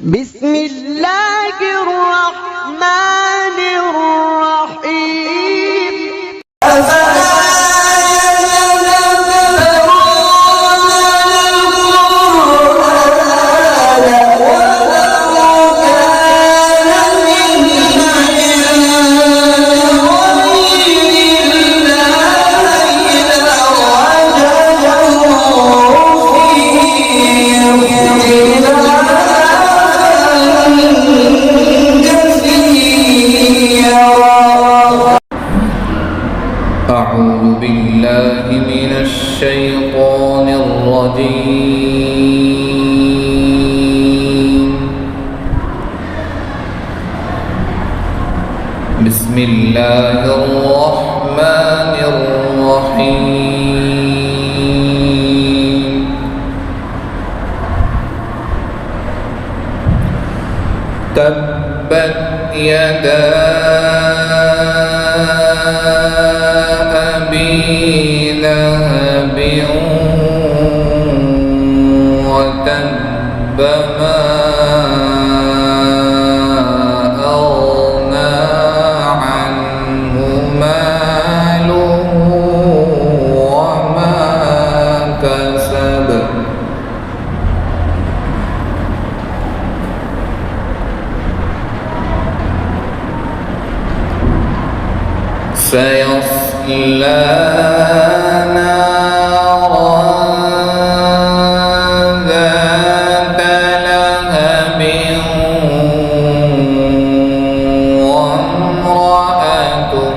بسم الله الرحمن الرحيم. أعوذ بالله من الشيطان الرجيم. بسم الله الرحمن الرحيم. تبت يدا أبي لهب وتب ما أغنى عنه ماله وما كسب سيصلى نارا ذات لهب وامرأته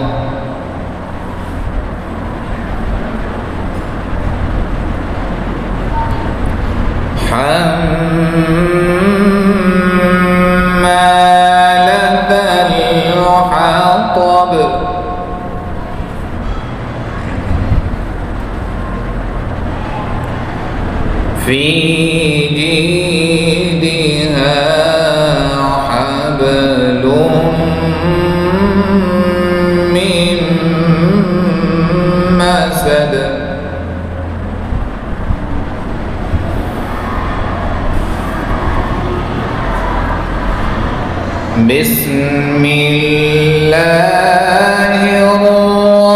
حمالة الحطب في جيدها حبل من مسد بسم الله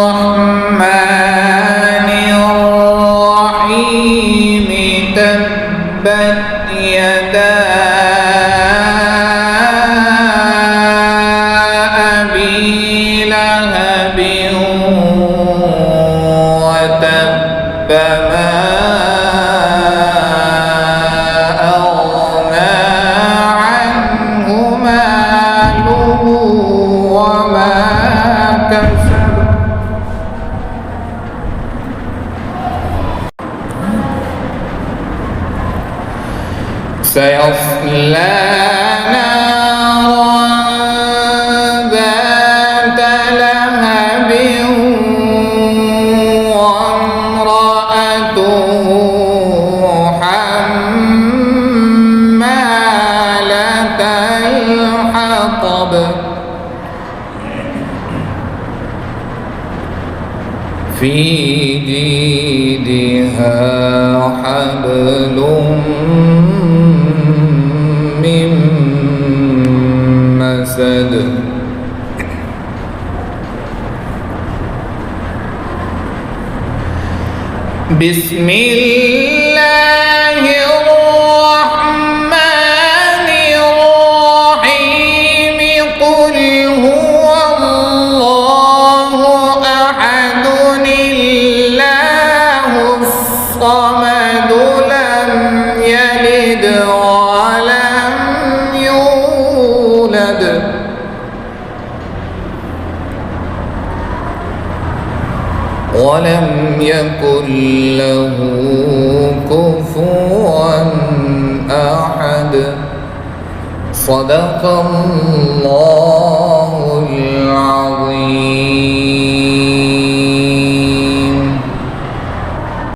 الرحمن الرحيم. تبت يدا أبي لهب وتب ما أغنى عنه ماله وما كسب سيصلى نارا ذات لهب وامرأته حمالة الحطب في جيدها حبل من مسد بسم الله الرحمن الرحيم. قل هو الله أحد الله الصمد لم يلد ولم يولد ولم يكن له كفوا أحد. صدق الله العظيم.